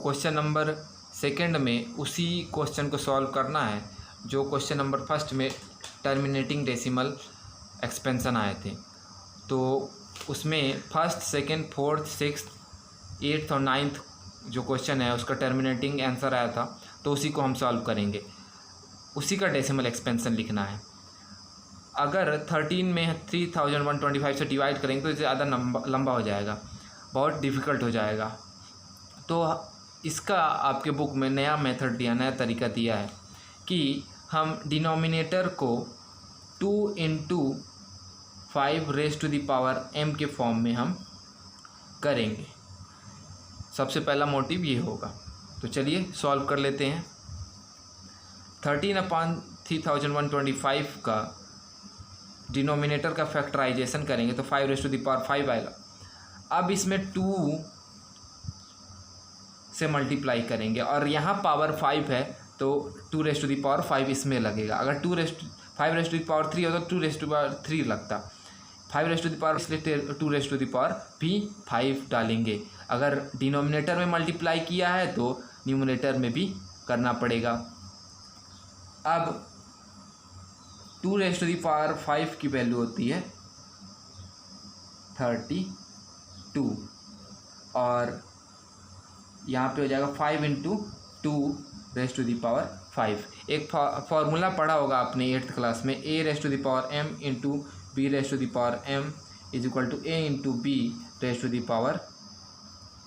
Question number second में उसी question को सॉल्व करना है जो क्वेश्चन नंबर फर्स्ट में टर्मिनेटिंग डेसिमल एक्सपेंशन आए थे। तो उसमें first, second, fourth, sixth, eighth और नाइन्थ जो क्वेश्चन है उसका टर्मिनेटिंग आंसर आया था, तो उसी को हम सॉल्व करेंगे। उसी का डेसिमल एक्सपेंशन लिखना है। अगर 13 में 3125 से डिवाइड करेंगे तो ज़्यादा लंबा हो जाएगा, बहुत डिफ़िकल्ट हो जाएगा। तो इसका आपके बुक में नया मेथड दिया, नया तरीका दिया है कि हम डिनोमिनेटर को 2 × 5⁻m के फॉर्म में हम करेंगे। सबसे पहला मोटिव ये होगा। तो चलिए सॉल्व कर लेते हैं। 13/3125 का डिनोमिनेटर का फैक्टराइजेशन करेंगे तो 5⁵ आएगा। अब इसमें 2 से मल्टीप्लाई करेंगे और यहाँ पावर 5 है तो 2⁵ इसमें लगेगा। अगर 5⁵3 हो तो 2⁵3 लगता। 5⁵ इसलिए 2⁵5 डालेंगे। अगर डिनोमिनेटर में मल्टीप्लाई किया है तो न्यूमरेटर में भी करना पड़ेगा। अब 2⁵5 की वैल्यू होती है 32 और यहाँ पे हो जाएगा 5 × 2⁵5। एक फार्मूला पढ़ा होगा आपने 8th क्लास में, a⁻m × b⁻m = a ×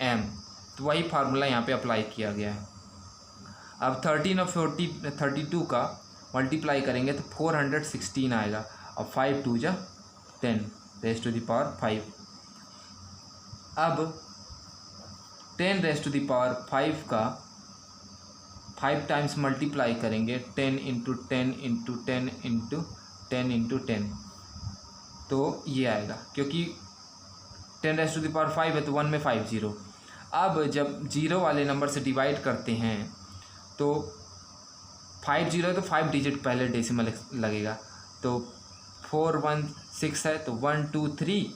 b⁻m। तो वही फार्मूला यहाँ पे अप्लाई किया गया है। अब 13 और 32 का मल्टीप्लाई करेंगे तो 416 आएगा और 5 2 जा 10⁵5। अब 10⁵5 का 5 टाइम्स मल्टीप्लाई करेंगे 10 × 10 × 10 × 10 × 10, तो ये आएगा। क्योंकि 10⁵5 है तो 1 में 5 0। अब जब 0 वाले नंबर से डिवाइड करते हैं तो 5 0 है तो 5 डिजिट पहले डेसिमल लगेगा। तो 4 1 6 है तो 1 2 3।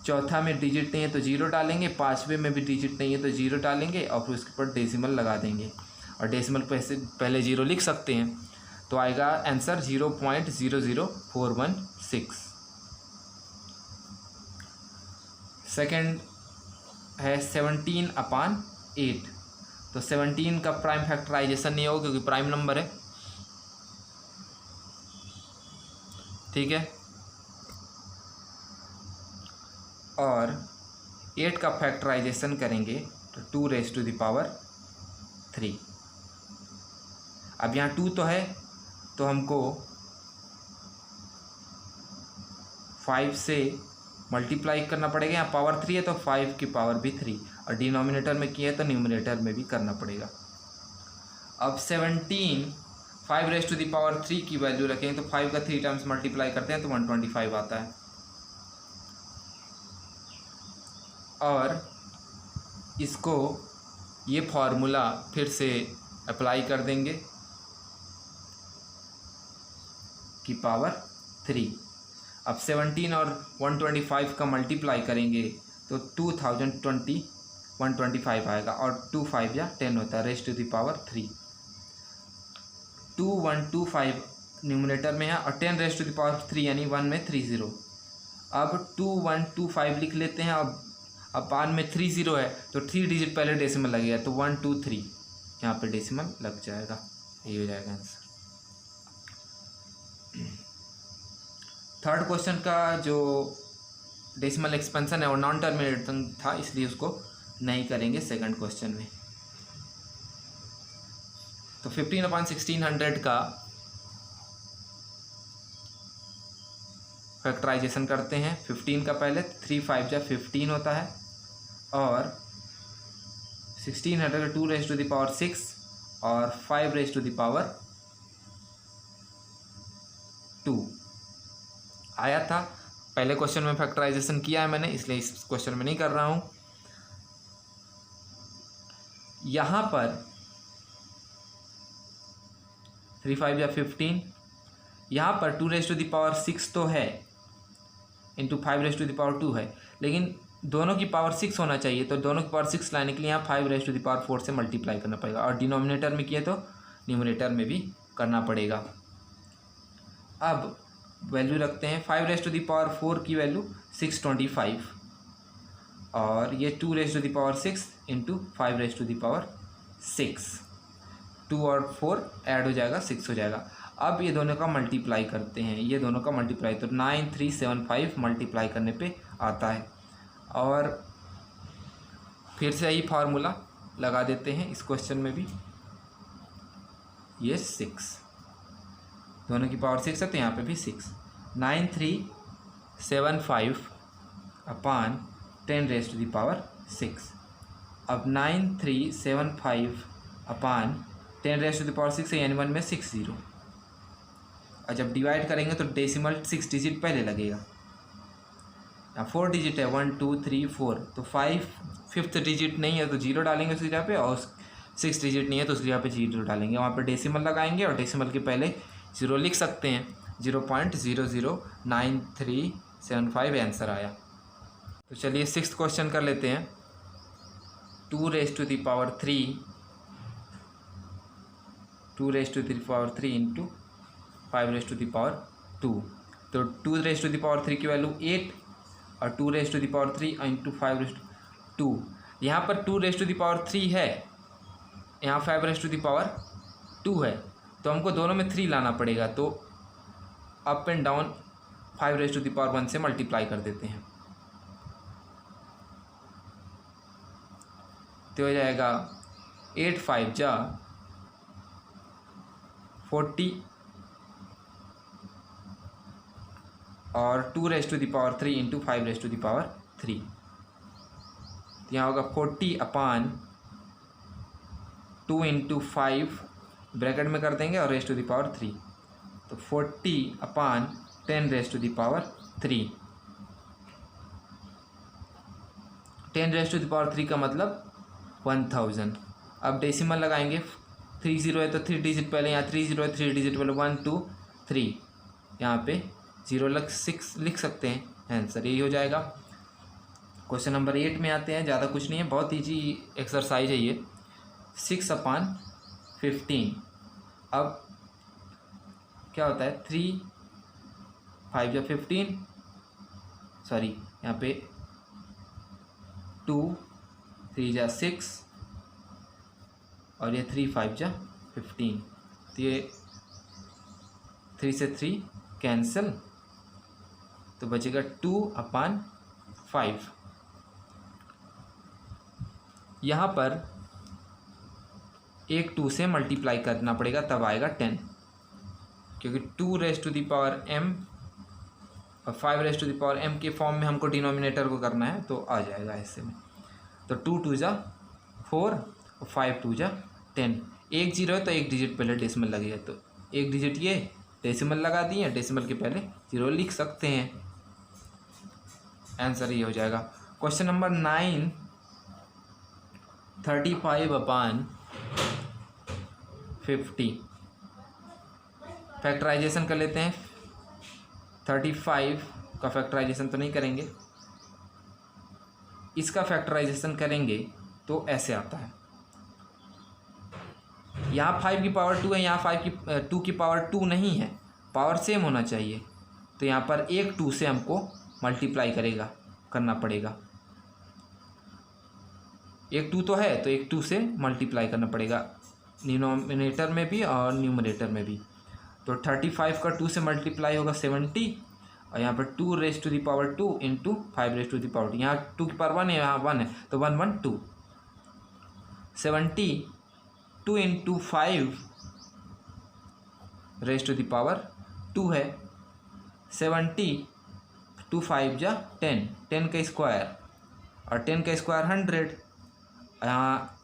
चौथा में डिजिट नहीं है तो 0 डालेंगे, पाँचवें में भी डिजिट नहीं है तो 0 डालेंगे और फिर उसके ऊपर डेसिमल लगा देंगे। और डेसिमल पहले 0 लिख सकते हैं तो आएगा आंसर 0.00416। सेकंड है 17/8। तो 17 का प्राइम फैक्टराइजेशन नहीं होगा क्योंकि प्राइम नंबर है, ठीक है। और 8 का फैक्टराइजेशन करेंगे तो 2⁵3। अब यहाँ 2 तो है तो हमको 5 से मल्टीप्लाई करना पड़ेगा। यहाँ पावर 3 है तो 5 की पावर भी 3 और डिनोमिनेटर में किया है तो न्यूमरेटर में भी करना पड़ेगा। अब 17 5⁵3 की वैल्यू रखेंगे तो 5 का 3 टाइम्स मल्टीप्लाई करते हैं तो 125 आता है। और इसको ये फार्मूला फिर से अप्लाई कर देंगे की पावर 3। अब 17 और 125 का मल्टीप्लाई करेंगे तो 125 आएगा और 2 5 या 10 होता है ⁻3। 2125 न्यूमरेटर में है और 10⁻3 यानी 1 में 30। अब 2125 लिख लेते हैं। अब 1 में 30 है तो 3 डिजिट पहले डेसिमल लगेगा तो 1 2 3 यहाँ पे डेसिमल लग जाएगा। ये हो जाएगा आंसर। थर्ड क्वेश्चन का जो डेसिमल एक्सपेंशन है वो नॉन टर्मिनेटिंग था इसलिए उसको नहीं करेंगे सेकंड क्वेश्चन में। तो 15/1600 का फैक्टराइजेशन करते हैं। 15 का पहले 3 5 जा 15 होता है और 1600 का 2⁵6 और 5⁵2 आया था। पहले क्वेश्चन में फैक्टराइजेशन किया है मैंने, इसलिए इस क्वेश्चन में नहीं कर रहा हूँ। यहाँ पर 3 5 या 15, यहाँ पर 2⁵6 तो है इंटू 5⁵2 है, लेकिन दोनों की पावर 6 होना चाहिए, तो दोनों की पावर 6 लाने के लिए यहाँ 5⁴ से मल्टीप्लाई करना पड़ेगा, और डिनोमिनेटर में किए तो न्यूमरेटर में भी करना पड़ेगा। अब वैल्यू रखते हैं, 5⁴ की वैल्यू 625, और ये 2�6 इंटू 5⁻6, 2 और 4 ऐड हो जाएगा, 6 हो जाएगा। अब ये दोनों का मल्टीप्लाई करते हैं, ये दोनों का मल्टीप्लाई, तो 9375 मल्टीप्लाई करने पे आता है। और फिर से यही फार्मूला लगा देते हैं इस क्वेश्चन में भी, ये 6, दोनों की पावर 6 है तो यहाँ पे भी 6, 9375 अपान 10⁻6। अब 9375 अपान 10⁻6 है, यानी 1 में 6 0, और जब डिवाइड करेंगे तो डेसिमल 6 डिजिट पहले लगेगा। यहाँ 4 डिजिट है, 1 2 3 4, तो 5th डिजिट नहीं है तो 0 डालेंगे उसकी जगह पे, और 6 डिजिट नहीं है तो उसकी जगह पे 0 डालेंगे, वहाँ पे डेसिमल लगाएंगे, और डेसिमल के पहले 0 लिख सकते हैं, 0.009375 आंसर आया। तो चलिए 6th क्वेश्चन कर लेते हैं। 2⁵ इंटू 5⁻2, तो 2⁵ की वैल्यू 8, और 2⁵ इंटू 5⁻2, यहाँ पर 2⁵ है, यहाँ 5⁻2 है, तो हमको दोनों में 3 लाना पड़ेगा, तो अप एंड डाउन 5⁻1 से मल्टीप्लाई कर देते हैं, तो हो जाएगा 8 5 जा 40, और 2⁵3 इंटू 5⁻3, तो यहाँ होगा 40 अपान 2 इंटू 5 ब्रैकेट में कर देंगे, और ⁻3, तो 40 अपान 10⁻3, 10⁻3 का मतलब 1000। अब डेसिमल लगाएंगे, 30 है तो 3 डिजिट पहले, यहाँ 30 है 3 डिजिट पहले, 1 2 3, यहाँ पे 0 लिख सकते हैं, आंसर यही हो जाएगा। क्वेश्चन नंबर 8 में आते हैं, ज़्यादा कुछ नहीं है, बहुत ईजी एक्सरसाइज है ये। 6/15, अब क्या होता है, 3 5 या 15, सॉरी यहाँ पे 2 3 या 6, और ये 3 5 या 15, तो ये 3 से 3 कैंसिल, तो बचेगा 2/5। यहाँ पर एक 2 से मल्टीप्लाई करना पड़ेगा, तब आएगा 10, क्योंकि 2⁻m और 5⁻m के फॉर्म में हमको डिनोमिनेटर को करना है, तो आ जाएगा ऐसे में। तो 2 2 जा 4, और 5 2 जा 10, 1 0 है तो 1 डिजिट पहले डेसिमल लगेगा, तो 1 डिजिट ये डेसिमल लगा दिए, डेसिमल के पहले 0 लिख सकते हैं, आंसर ये हो जाएगा। क्वेश्चन नंबर 9, 35/50, फैक्टराइजेशन कर लेते हैं। 35 का फैक्टराइजेशन तो नहीं करेंगे, इसका फैक्टराइजेशन करेंगे तो ऐसे आता है, यहाँ 5 की पावर 2 है, यहाँ 2 की पावर 2 नहीं है, पावर सेम होना चाहिए, तो यहाँ पर एक 2 से हमको मल्टीप्लाई करना पड़ेगा, एक 2 तो है तो एक 2 से मल्टीप्लाई करना पड़ेगा, डिनोमिनेटर में भी और न्यूमरेटर में भी। तो 35 का 2 से मल्टीप्लाई होगा 70, और यहाँ पर 2⁻2 इंटू 5⁻2, यहाँ 2 की पावर 1 है, यहाँ 1 है, तो 1 1 2, 70 2 इंटू 5⁻2 है, 70 2 5 जा 10, 10 का स्क्वायर, और 10 का स्क्वायर 100, यहाँ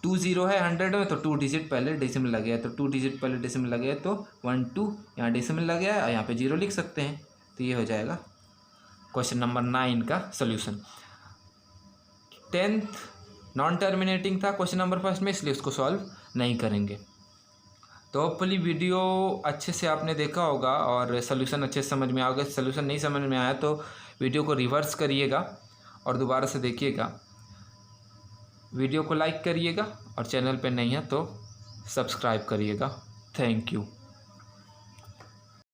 2 0 है 100 में, तो 2 डिजिट पहले डेसिमल लग गया, तो 2 डिजिट पहले डेसिमल लग गया, तो 1 2 यहाँ डेसिमल लग गया, और यहाँ पे 0 लिख सकते हैं, तो ये हो जाएगा क्वेश्चन नंबर 9 का सोल्यूशन। 10th नॉन टर्मिनेटिंग था क्वेश्चन नंबर फर्स्ट में, इसलिए उसको सॉल्व नहीं करेंगे। तो होपफुली वीडियो अच्छे से आपने देखा होगा और सोल्यूशन अच्छे से समझ में आओगे। सोल्यूशन नहीं समझ में आया तो वीडियो को रिवर्स करिएगा और दोबारा से देखिएगा। वीडियो को लाइक करिएगा और चैनल पे नहीं है तो सब्सक्राइब करिएगा। Thank you.